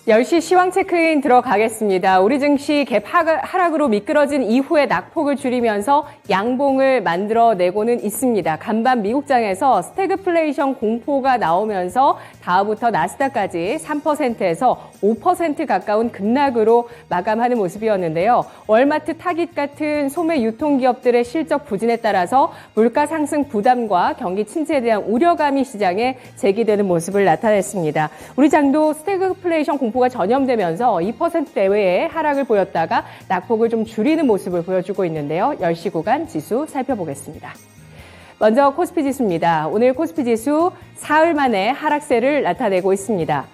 10시 시황 체크인 들어가겠습니다. 우리 증시 갭 하락으로 미끄러진 이후에 낙폭을 줄이면서 양봉을 만들어내고는 있습니다. 간밤 미국장에서 스태그플레이션 공포가 나오면서 다음부터 나스닥까지 3%에서 5% 가까운 급락으로 마감하는 모습이었는데요. 월마트, 타깃 같은 소매 유통기업들의 실적 부진에 따라서 물가 상승 부담과 경기 침체에 대한 우려감이 시장에 제기되는 모습을 나타냈습니다. 우리 장도 스태그플레이션 공포가 전염되면서 2% 내외의 하락을 보였다가 낙폭을 좀 줄이는 모습을 보여주고 있는데요. 10시 구간 지수 살펴보겠습니다. 먼저 코스피 지수입니다. 오늘 코스피 지수 사흘 만에 하락세를 나타내고 있습니다.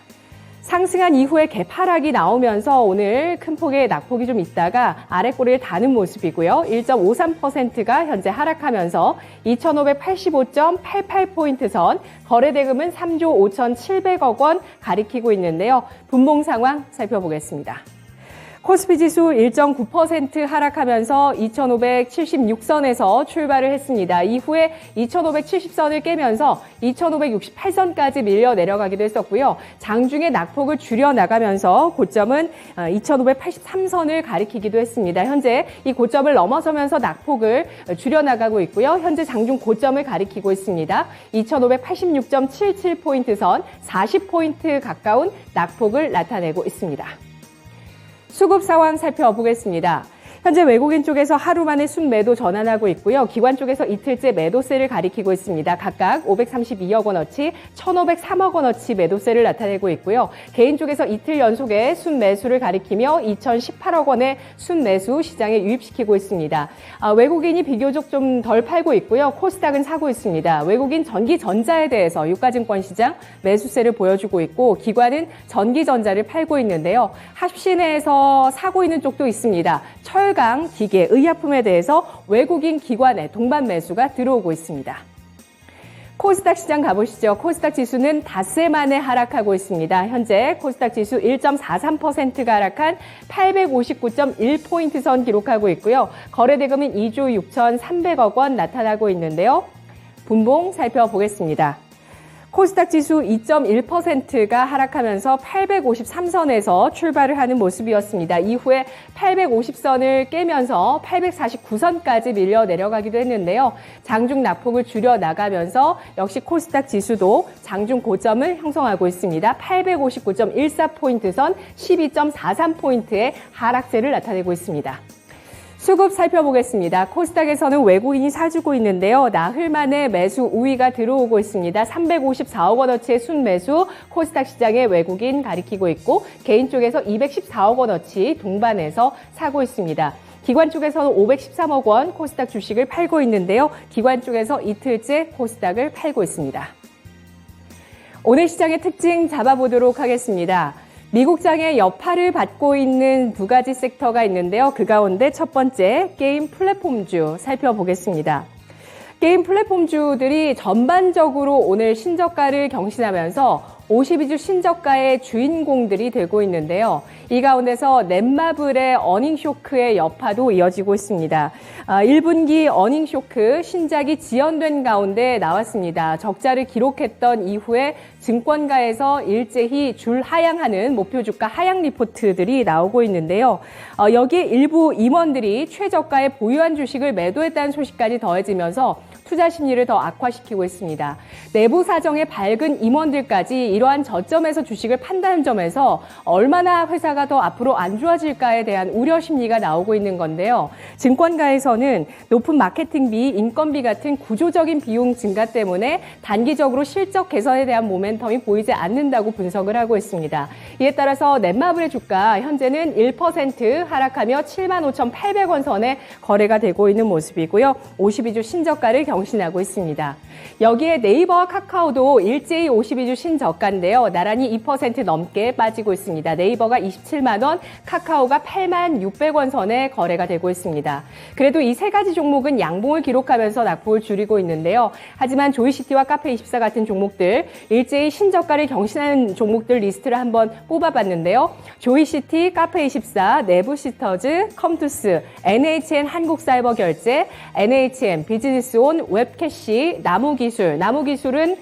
상승한 이후에 갭 하락이 나오면서 오늘 큰 폭의 낙폭이 좀 있다가 아래꼬리를 다는 모습이고요. 1.53%가 현재 하락하면서 2,585.88포인트 선, 거래대금은 3조 5,700억 원 가리키고 있는데요. 분봉 상황 살펴보겠습니다. 코스피 지수 1.9% 하락하면서 2,576선에서 출발을 했습니다. 이후에 2,570선을 깨면서 2,568선까지 밀려 내려가기도 했었고요. 장중에 낙폭을 줄여나가면서 고점은 2,583선을 가리키기도 했습니다. 현재 이 고점을 넘어서면서 낙폭을 줄여나가고 있고요. 현재 장중 고점을 가리키고 있습니다. 2,586.77포인트 선 40포인트 가까운 낙폭을 나타내고 있습니다. 수급 상황 살펴보겠습니다. 현재 외국인 쪽에서 하루 만에 순매도 전환하고 있고요. 기관 쪽에서 이틀째 매도세를 가리키고 있습니다. 각각 532억 원어치, 1,503억 원어치 매도세를 나타내고 있고요. 개인 쪽에서 이틀 연속의 순매수를 가리키며 2,018억 원의 순매수 시장에 유입시키고 있습니다. 외국인이 비교적 좀 덜 팔고 있고요. 코스닥은 사고 있습니다. 외국인 전기전자에 대해서 유가증권 시장 매수세를 보여주고 있고 기관은 전기전자를 팔고 있는데요. 합신해서 사고 있는 쪽도 있습니다. 철강, 기계, 의약품에 대해서 외국인 기관의 동반 매수가 들어오고 있습니다. 코스닥 시장 가보시죠. 코스닥 지수는 닷새 만에 하락하고 있습니다. 현재 코스닥 지수 1.43%가 하락한 859.1포인트 선 기록하고 있고요. 거래대금은 2조 6,300억 원 나타나고 있는데요. 분봉 살펴보겠습니다. 코스닥 지수 2.1%가 하락하면서 853선에서 출발을 하는 모습이었습니다. 이후에 850선을 깨면서 849선까지 밀려 내려가기도 했는데요. 장중 낙폭을 줄여 나가면서 역시 코스닥 지수도 장중 고점을 형성하고 있습니다. 859.14포인트 선 12.43포인트의 하락세를 나타내고 있습니다. 수급 살펴보겠습니다. 코스닥에서는 외국인이 사주고 있는데요. 나흘 만에 매수 우위가 들어오고 있습니다. 354억 원어치의 순매수 코스닥 시장에 외국인 가리키고 있고 개인 쪽에서 214억 원어치 동반해서 사고 있습니다. 기관 쪽에서는 513억 원 코스닥 주식을 팔고 있는데요. 기관 쪽에서 이틀째 코스닥을 팔고 있습니다. 오늘 시장의 특징 잡아보도록 하겠습니다. 미국장의 여파를 받고 있는 두 가지 섹터가 있는데요. 그 가운데 첫 번째 게임 플랫폼주 살펴보겠습니다. 게임 플랫폼주들이 전반적으로 오늘 신저가를 경신하면서 52주 신저가의 주인공들이 되고 있는데요. 이 가운데서 넷마블의 어닝쇼크의 여파도 이어지고 있습니다. 1분기 어닝쇼크 신작이 지연된 가운데 나왔습니다. 적자를 기록했던 이후에 증권가에서 일제히 줄 하향하는 목표 주가 하향 리포트들이 나오고 있는데요. 여기에 일부 임원들이 최저가에 보유한 주식을 매도했다는 소식까지 더해지면서 투자 심리를 더 악화시키고 있습니다. 내부 사정에 밝은 임원들까지 이러한 저점에서 주식을 판다는 점에서 얼마나 회사가 더 앞으로 안 좋아질까에 대한 우려 심리가 나오고 있는 건데요. 증권가에서는 높은 마케팅비, 인건비 같은 구조적인 비용 증가 때문에 단기적으로 실적 개선에 대한 모멘텀이 보이지 않는다고 분석을 하고 있습니다. 이에 따라서 넷마블의 주가 현재는 1% 하락하며 75,800원 선에 거래가 되고 있는 모습이고요. 52주 신저가를 경신하고 있습니다. 여기에 네이버와 카카오도 일제히 52주 신저가인데요. 나란히 2% 넘게 빠지고 있습니다. 네이버가 27만 원, 카카오가 8만 600원 선에 거래가 되고 있습니다. 그래도 이 세 가지 종목은 양봉을 기록하면서 낙폭을 줄이고 있는데요. 하지만 조이시티와 카페24 같은 종목들, 일제히 신저가를 경신하는 종목들 리스트를 한번 뽑아봤는데요. 조이시티, 카페24, 내부시스터즈, 컴투스, NHN 한국사이버결제, NHN 비즈니스온, 웹캐시, 나무기술, 나무기술은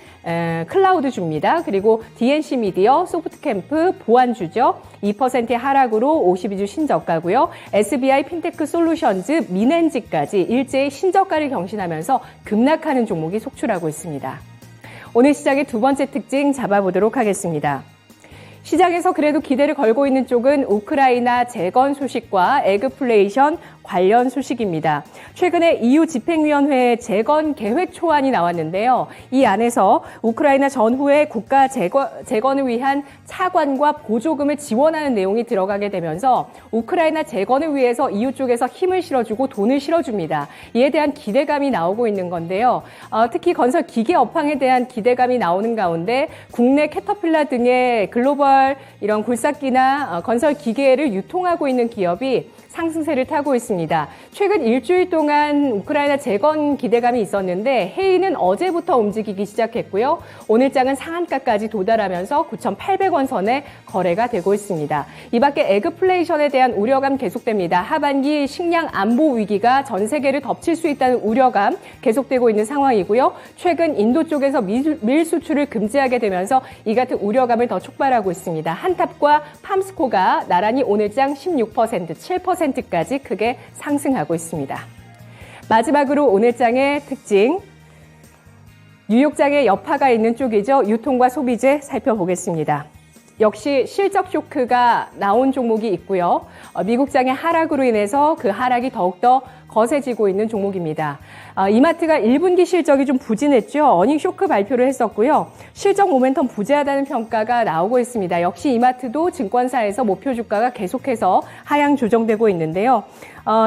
클라우드주입니다. 그리고 그리고 DNC 미디어, 소프트캠프, 보안주죠. 2%의 하락으로 52주 신저가고요. SBI 핀테크 솔루션즈, 민엔지까지 일제히 신저가를 경신하면서 급락하는 종목이 속출하고 있습니다. 오늘 시장의 두 번째 특징 잡아보도록 하겠습니다. 시장에서 그래도 기대를 걸고 있는 쪽은 우크라이나 재건 소식과 에그플레이션 관련 소식입니다. 최근에 EU 집행위원회의 재건 계획 초안이 나왔는데요. 이 안에서 우크라이나 전후의 국가 재건을 위한 차관과 보조금을 지원하는 내용이 들어가게 되면서 우크라이나 재건을 위해서 EU 쪽에서 힘을 실어주고 돈을 실어줍니다. 이에 대한 기대감이 나오고 있는 건데요. 특히 건설 기계 업황에 대한 기대감이 나오는 가운데 국내 캐터필라 등의 글로벌 이런 굴삭기나 건설 기계를 유통하고 있는 기업이 상승세를 타고 있습니다. 최근 일주일 동안 우크라이나 재건 기대감이 있었는데 헤이는 어제부터 움직이기 시작했고요. 오늘 장은 상한가까지 도달하면서 9,800원 선에 거래가 되고 있습니다. 이 밖에 에그플레이션에 대한 우려감 계속됩니다. 하반기 식량 안보 위기가 전 세계를 덮칠 수 있다는 우려감 계속되고 있는 상황이고요. 최근 인도 쪽에서 밀 수출을 금지하게 되면서 이 같은 우려감을 더 촉발하고 있습니다. 한탑과 팜스코가 나란히 오늘 장 16%, 7%까지 크게 상승하고 있습니다. 마지막으로 오늘 장의 특징, 뉴욕장에 여파가 있는 쪽이죠. 유통과 소비재 살펴보겠습니다. 역시 실적 쇼크가 나온 종목이 있고요. 미국장의 하락으로 인해서 그 하락이 더욱더 거세지고 있는 종목입니다. 이마트가 1분기 실적이 좀 부진했죠. 어닝 쇼크 발표를 했었고요. 실적 모멘텀 부재하다는 평가가 나오고 있습니다. 역시 이마트도 증권사에서 목표 주가가 계속해서 하향 조정되고 있는데요.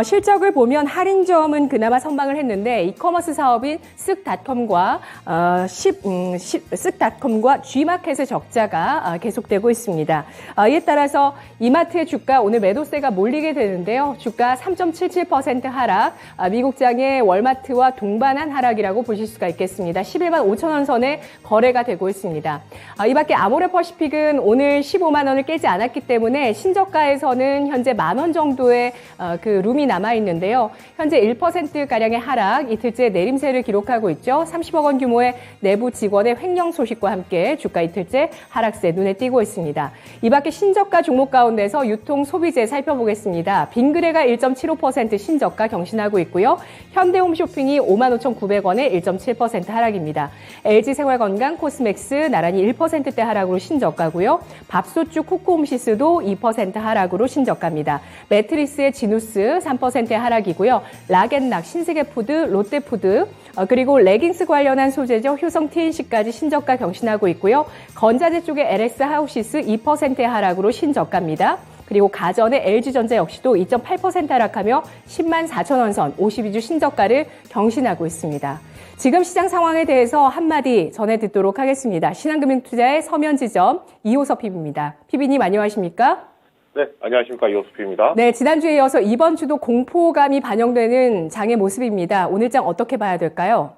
실적을 보면 할인점은 그나마 선방을 했는데 이커머스 사업인 쓱닷컴과 쓱닷컴과 G마켓의 적자가 계속되고 있습니다. 이에 따라서 이마트의 주가 오늘 매도세가 몰리게 되는데요. 주가 3.77% 하락, 미국장의 월마트와 동반한 하락이라고 보실 수가 있겠습니다. 11만 5천 원 선에 거래가 되고 있습니다. 이 밖에 아모레퍼시픽은 오늘 15만 원을 깨지 않았기 때문에 신저가에서는 현재 10,000원 정도의 그 룸이 남아 있는데요. 현재 1%가량의 하락, 이틀째 내림세를 기록하고 있죠. 30억 원 규모의 내부 직원의 횡령 소식과 함께 주가 이틀째 하락세 눈에 띄고 있습니다. 이 밖에 신저가 종목 가운데서 유통 소비재 살펴보겠습니다. 빙그레가 1.75% 신저가 경신하고 있고요. 현대홈쇼핑이 55,900원에 1.7% 하락입니다. LG생활건강, 코스맥스 나란히 1%대 하락으로 신저가고요. 밥솥주 코코홈시스도 2% 하락으로 신저가입니다. 매트리스의 지누스 3%의 하락이고요. 락앤락, 신세계푸드, 롯데푸드, 그리고 레깅스 관련한 소재죠. 효성 TNC까지 신저가 경신하고 있고요. 건자재 쪽의 LS 하우시스 2%의 하락으로 신저가입니다. 그리고 가전의 LG전자 역시도 2.8% 하락하며 10만 4천 원 선 52주 신저가를 경신하고 있습니다. 지금 시장 상황에 대해서 한마디 전해 듣도록 하겠습니다. 신한금융투자의 서면지점 이호섭 PB입니다. PB님 안녕하십니까? 네, 안녕하십니까. 이호섭 PB입니다. 네, 지난주에 이어서 이번 주도 공포감이 반영되는 장의 모습입니다. 오늘 장 어떻게 봐야 될까요?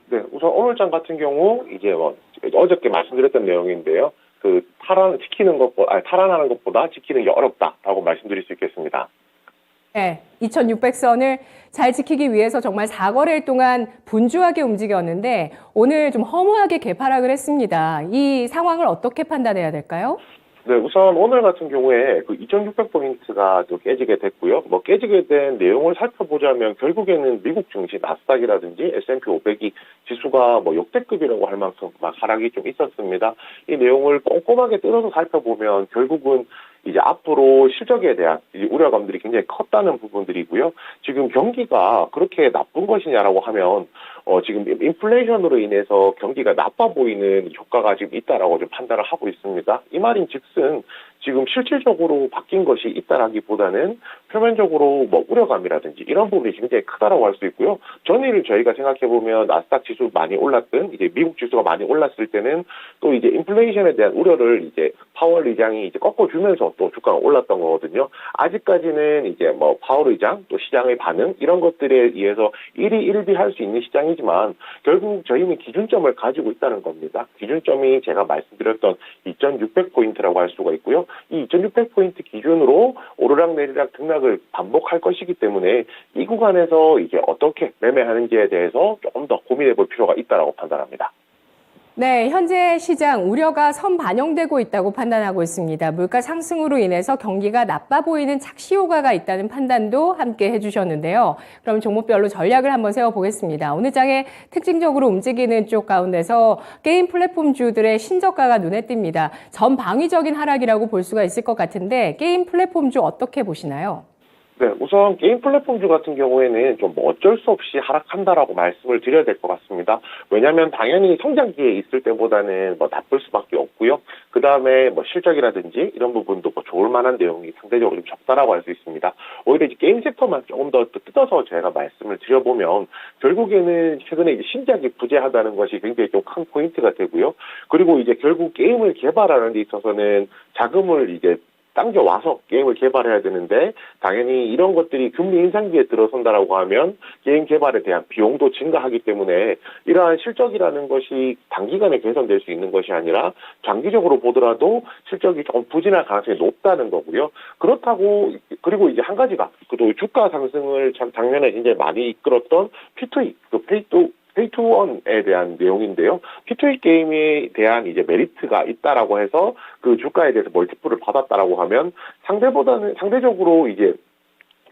네, 우선 오늘 장 같은 경우 이제 어저께 말씀드렸던 내용인데요. 탈환하는 것보다 지키는 게 어렵다라고 말씀드릴 수 있겠습니다. 네, 2600선을 잘 지키기 위해서 정말 4거래일 동안 분주하게 움직였는데 오늘 좀 허무하게 개파락을 했습니다. 이 상황을 어떻게 판단해야 될까요? 네, 우선 오늘 같은 경우에 그 2600포인트가 또 깨지게 됐고요. 깨지게 된 내용을 살펴보자면 결국에는 미국 증시 나스닥이라든지 S&P 500이 지수가 역대급이라고 할 만큼 하락이 좀 있었습니다. 이 내용을 꼼꼼하게 뜯어서 살펴보면 결국은 이제 앞으로 실적에 대한 우려감들이 굉장히 컸다는 부분들이고요. 지금 경기가 그렇게 나쁜 것이냐라고 하면 지금 인플레이션으로 인해서 경기가 나빠 보이는 효과가 지금 있다라고 좀 판단을 하고 있습니다. 이 말인즉슨 지금 실질적으로 바뀐 것이 있다라기보다는 표면적으로 우려감이라든지 이런 부분이 굉장히 크다라고 할 수 있고요. 전일 저희가 생각해보면 나스닥 지수 많이 올랐든 이제 미국 지수가 많이 올랐을 때는 또 이제 인플레이션에 대한 우려를 이제 파월 의장이 이제 꺾어주면서 또 주가가 올랐던 거거든요. 아직까지는 이제 파월 의장 또 시장의 반응 이런 것들에 의해서 일희일비할 수 있는 시장이지만 결국 저희는 기준점을 가지고 있다는 겁니다. 기준점이 제가 말씀드렸던 2600포인트라고 할 수가 있고요. 이 2600포인트 기준으로 오르락내리락 등락을 반복할 것이기 때문에 이 구간에서 이제 어떻게 매매하는지에 대해서 조금 더 고민해 볼 필요가 있다고 판단합니다. 네, 현재 시장 우려가 선반영되고 있다고 판단하고 있습니다. 물가 상승으로 인해서 경기가 나빠 보이는 착시 효과가 있다는 판단도 함께 해주셨는데요. 그럼 종목별로 전략을 한번 세워보겠습니다. 오늘 장에 특징적으로 움직이는 쪽 가운데서 게임 플랫폼주들의 신저가가 눈에 띕니다. 전방위적인 하락이라고 볼 수가 있을 것 같은데 게임 플랫폼주 어떻게 보시나요? 네, 우선 게임 플랫폼주 같은 경우에는 좀 어쩔 수 없이 하락한다라고 말씀을 드려야 될 것 같습니다. 왜냐하면 당연히 성장기에 있을 때보다는 나쁠 수밖에 없고요. 그 다음에 실적이라든지 이런 부분도 좋을 만한 내용이 상대적으로 좀 적다라고 할 수 있습니다. 오히려 이제 게임 섹터만 조금 더 뜯어서 제가 말씀을 드려보면 결국에는 최근에 이제 신작이 부재하다는 것이 굉장히 좀 큰 포인트가 되고요. 그리고 이제 결국 게임을 개발하는 데 있어서는 자금을 이제 당겨와서 게임을 개발해야 되는데 당연히 이런 것들이 금리 인상기에 들어선다라고 하면 게임 개발에 대한 비용도 증가하기 때문에 이러한 실적이라는 것이 단기간에 개선될 수 있는 것이 아니라 장기적으로 보더라도 실적이 조금 부진할 가능성이 높다는 거고요. 그렇다고 그리고 이제 한 가지가 또 주가 상승을 작년에 굉장히 많이 이끌었던 P2E, 페이투원에 대한 내용인데요. P2E 게임에 대한 이제 메리트가 있다라고 해서 그 주가에 대해서 멀티플을 받았다라고 하면 상대적으로 이제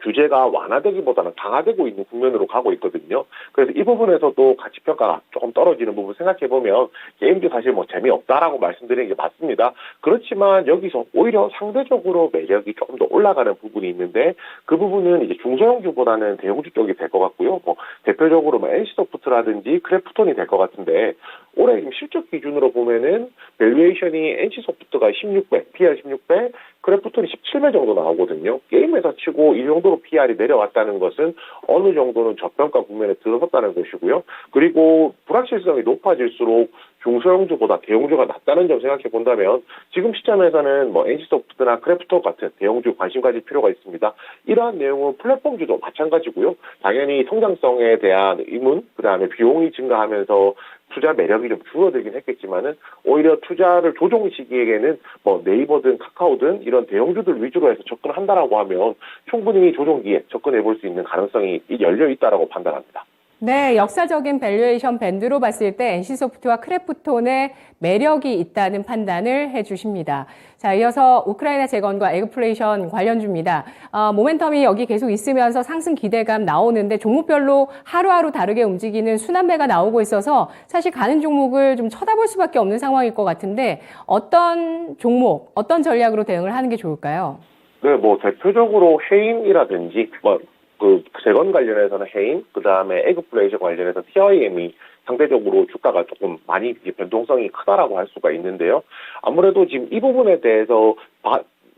규제가 완화되기보다는 강화되고 있는 국면으로 가고 있거든요. 그래서 이 부분에서도 가치평가가 조금 떨어지는 부분 생각해보면 게임도 사실 재미없다라고 말씀드리는 게 맞습니다. 그렇지만 여기서 오히려 상대적으로 매력이 조금 더 올라가는 부분이 있는데 그 부분은 이제 중소형주보다는 대형주 쪽이 될 것 같고요. 대표적으로 NC소프트라든지 크래프톤이 될 것 같은데 올해 지금 실적 기준으로 보면은 밸류에이션이 NC소프트가 16배, PR 16배, 크래프톤이 17배 정도 나오거든요. 게임에서 치고 이 정도로 PR이 내려왔다는 것은 어느 정도는 저평가 국면에 들어섰다는 것이고요. 그리고 불확실성이 높아질수록 중소형주보다 대형주가 낫다는 점 생각해 본다면 지금 시점에서는 NC소프트나 크래프톤 같은 대형주 관심 가질 필요가 있습니다. 이러한 내용은 플랫폼주도 마찬가지고요. 당연히 성장성에 대한 의문, 그다음에 비용이 증가하면서 투자 매력이 좀 줄어들긴 했겠지만은 오히려 투자를 조정 시기에는 네이버든 카카오든 이런 대형주들 위주로 해서 접근한다라고 하면 충분히 조정기에 접근해 볼 수 있는 가능성이 열려 있다라고 판단합니다. 네, 역사적인 밸류에이션 밴드로 봤을 때 NC소프트와 크래프톤의 매력이 있다는 판단을 해주십니다. 자, 이어서 우크라이나 재건과 에그플레이션 관련주입니다. 모멘텀이 여기 계속 있으면서 상승 기대감 나오는데 종목별로 하루하루 다르게 움직이는 순환매가 나오고 있어서 사실 가는 종목을 좀 쳐다볼 수밖에 없는 상황일 것 같은데 어떤 종목, 어떤 전략으로 대응을 하는 게 좋을까요? 네, 대표적으로 해인이라든지 그 재건 관련해서는 해인, 그 다음에 에그플레이션 관련해서 TIM이 상대적으로 주가가 조금 많이 변동성이 크다라고 할 수가 있는데요. 아무래도 지금 이 부분에 대해서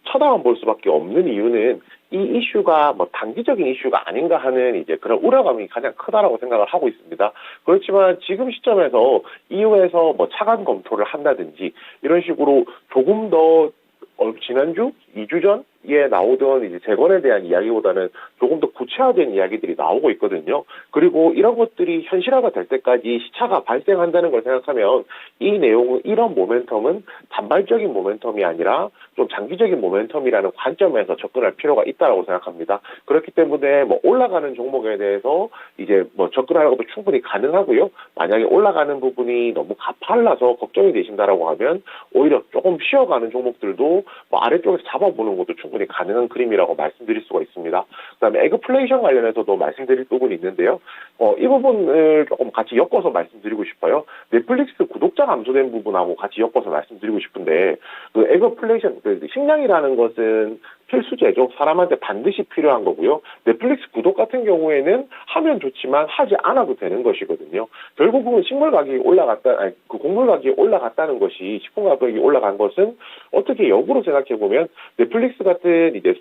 쳐다만 볼 수밖에 없는 이유는 이 이슈가 단기적인 이슈가 아닌가 하는 이제 그런 우려감이 가장 크다라고 생각을 하고 있습니다. 그렇지만 지금 시점에서 이후에서 차관 검토를 한다든지 이런 식으로 조금 더 지난주, 2주 전에 나오던 이제 재건에 대한 이야기보다는 조금 더 구체화된 이야기들이 나오고 있거든요. 그리고 이런 것들이 현실화가 될 때까지 시차가 발생한다는 걸 생각하면 이 내용은 이런 모멘텀은 단발적인 모멘텀이 아니라 좀 장기적인 모멘텀이라는 관점에서 접근할 필요가 있다고 생각합니다. 그렇기 때문에 올라가는 종목에 대해서 이제 접근하려고도 충분히 가능하고요. 만약에 올라가는 부분이 너무 가팔라서 걱정이 되신다라고 하면 오히려 조금 쉬어가는 종목들도 아래쪽에서 잡아보는 것도 충분히 가능한 그림이라고 말씀드릴 수가 있습니다. 그다음에 에그플레이션 관련해서도 말씀드릴 부분이 있는데요. 이 부분을 조금 같이 엮어서 말씀드리고 싶어요. 넷플릭스 구독자 감소된 부분하고 같이 엮어서 말씀드리고 싶은데 그 에그플레이션, 식량이라는 것은 필수제죠. 사람한테 반드시 필요한 거고요. 넷플릭스 구독 같은 경우에는 하면 좋지만 하지 않아도 되는 것이거든요. 결국은 식물 가격이 곡물 가격이 올라갔다는 것이 식품 가격이 올라간 것은 어떻게 역으로 생각해 보면 넷플릭스 같은 이제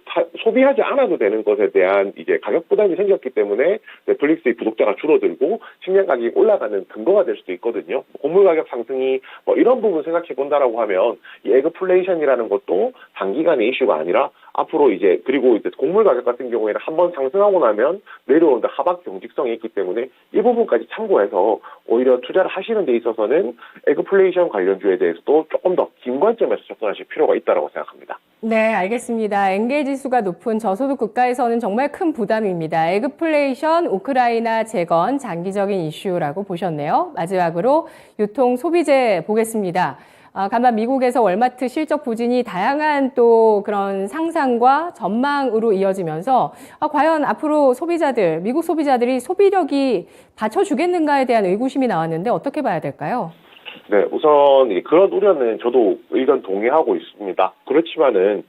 소비하지 않아도 되는 것에 대한 이제 가격 부담이 생겼기 때문에 넷플릭스의 구독자가 줄어들고 식량 가격이 올라가는 근거가 될 수도 있거든요. 곡물 가격 상승이 이런 부분 생각해 본다라고 하면 이 에그플레이션이라는 것도 단기간의 이슈가 아니라 앞으로 이제 그리고 이제 곡물 가격 같은 경우에는 한번 상승하고 나면 내려오는 하락 경직성이 있기 때문에 이 부분까지 참고해서 오히려 투자를 하시는 데 있어서는 에그플레이션 관련주에 대해서도 조금 더 긴 관점에서 접근하실 필요가 있다고 생각합니다. 네, 알겠습니다. 엔겔 지수가 높은 저소득 국가에서는 정말 큰 부담입니다. 에그플레이션, 우크라이나 재건, 장기적인 이슈라고 보셨네요. 마지막으로 유통 소비재 보겠습니다. 간만 미국에서 월마트 실적 부진이 다양한 또 그런 상상과 전망으로 이어지면서 과연 앞으로 소비자들, 미국 소비자들이 소비력이 받쳐주겠는가에 대한 의구심이 나왔는데 어떻게 봐야 될까요? 네, 우선 그런 우려는 저도 의견 동의하고 있습니다. 그렇지만은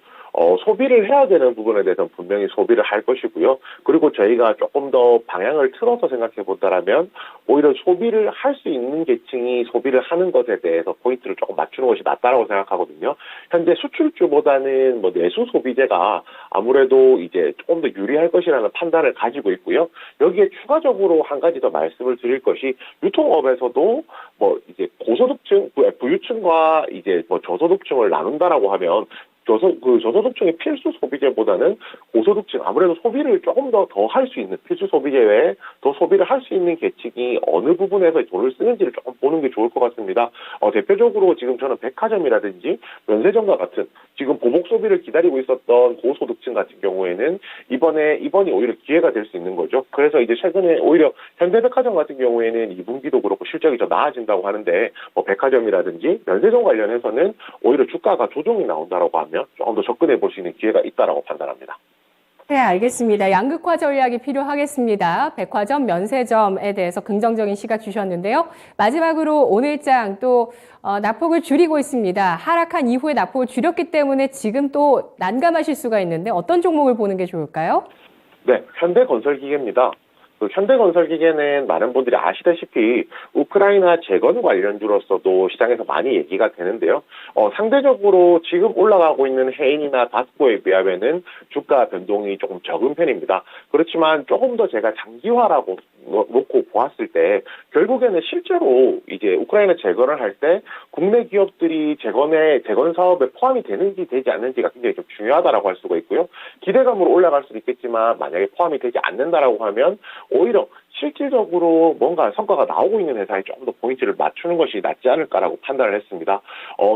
소비를 해야 되는 부분에 대해서는 분명히 소비를 할 것이고요. 그리고 저희가 조금 더 방향을 틀어서 생각해 본다면 오히려 소비를 할 수 있는 계층이 소비를 하는 것에 대해서 포인트를 조금 맞추는 것이 낫다라고 생각하거든요. 현재 수출주보다는 뭐 내수 소비재가 아무래도 이제 조금 더 유리할 것이라는 판단을 가지고 있고요. 여기에 추가적으로 한 가지 더 말씀을 드릴 것이 유통업에서도 뭐 이제 고소득층, 부유층과 이제 뭐 저소득층을 나눈다라고 하면 저소득층의 필수 소비재보다는 고소득층, 아무래도 소비를 조금 더 할 수 있는 필수 소비재 외에 더 소비를 할 수 있는 계층이 어느 부분에서 돈을 쓰는지를 조금 보는 게 좋을 것 같습니다. 대표적으로 지금 저는 백화점이라든지 면세점과 같은 지금 보복 소비를 기다리고 있었던 고소득층 같은 경우에는 이번이 오히려 기회가 될 수 있는 거죠. 그래서 이제 최근에 오히려 현대백화점 같은 경우에는 2분기도 그렇고 실적이 더 나아진다고 하는데 뭐 백화점이라든지 면세점 관련해서는 오히려 주가가 조정이 나온다라고 하면 조금 더 접근해 볼 수 있는 기회가 있다라고 판단합니다. 네, 알겠습니다. 양극화 전략이 필요하겠습니다. 백화점, 면세점에 대해서 긍정적인 시각 주셨는데요. 마지막으로 오늘장 또 낙폭을 줄이고 있습니다. 하락한 이후에 낙폭을 줄였기 때문에 지금 또 난감하실 수가 있는데 어떤 종목을 보는 게 좋을까요? 네, 현대건설기계입니다. 현대건설기계는 많은 분들이 아시다시피 우크라이나 재건 관련주로서도 시장에서 많이 얘기가 되는데요. 상대적으로 지금 올라가고 있는 해인이나 다스코에 비하면은 주가 변동이 조금 적은 편입니다. 그렇지만 조금 더 제가 장기화라고 놓고 보았을 때 결국에는 실제로 이제 우크라이나 재건을 할 때 국내 기업들이 재건 사업에 포함이 되는지 되지 않는지가 굉장히 좀 중요하다라고 할 수가 있고요. 기대감으로 올라갈 수도 있겠지만 만약에 포함이 되지 않는다라고 하면 오히려 실질적으로 뭔가 성과가 나오고 있는 회사에 조금 더 포인트를 맞추는 것이 낫지 않을까라고 판단을 했습니다.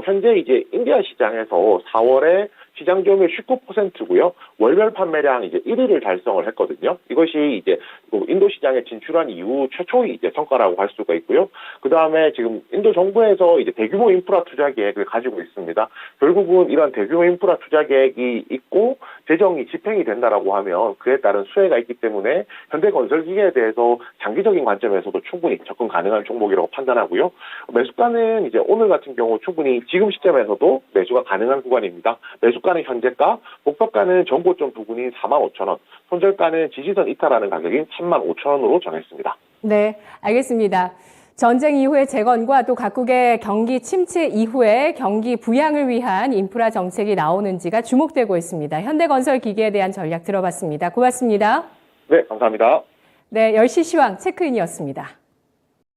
현재 이제 인디아 시장에서 4월에 시장 점유율 19%고요. 월별 판매량 이제 1위를 달성을 했거든요. 이것이 이제 인도 시장에 진출한 이후 최초의 이제 성과라고 할 수가 있고요. 그 다음에 지금 인도 정부에서 이제 대규모 인프라 투자 계획을 가지고 있습니다. 결국은 이런 대규모 인프라 투자 계획이 있고 재정이 집행이 된다라고 하면 그에 따른 수혜가 있기 때문에 현대건설기계에 대해서 장기적인 관점에서도 충분히 접근 가능한 종목이라고 판단하고요. 매수가는 이제 오늘 같은 경우 충분히 지금 시점에서도 매수가 가능한 구간입니다. 매수가는 현재가, 목표가는 전고점 부근인 45,000원, 손절가는 지지선 이탈하는 가격인 35,000원으로 정했습니다. 네, 알겠습니다. 전쟁 이후의 재건과 또 각국의 경기 침체 이후에 경기 부양을 위한 인프라 정책이 나오는지가 주목되고 있습니다. 현대건설 기계에 대한 전략 들어봤습니다. 고맙습니다. 네, 감사합니다. 네, 10시 시황 체크인이었습니다.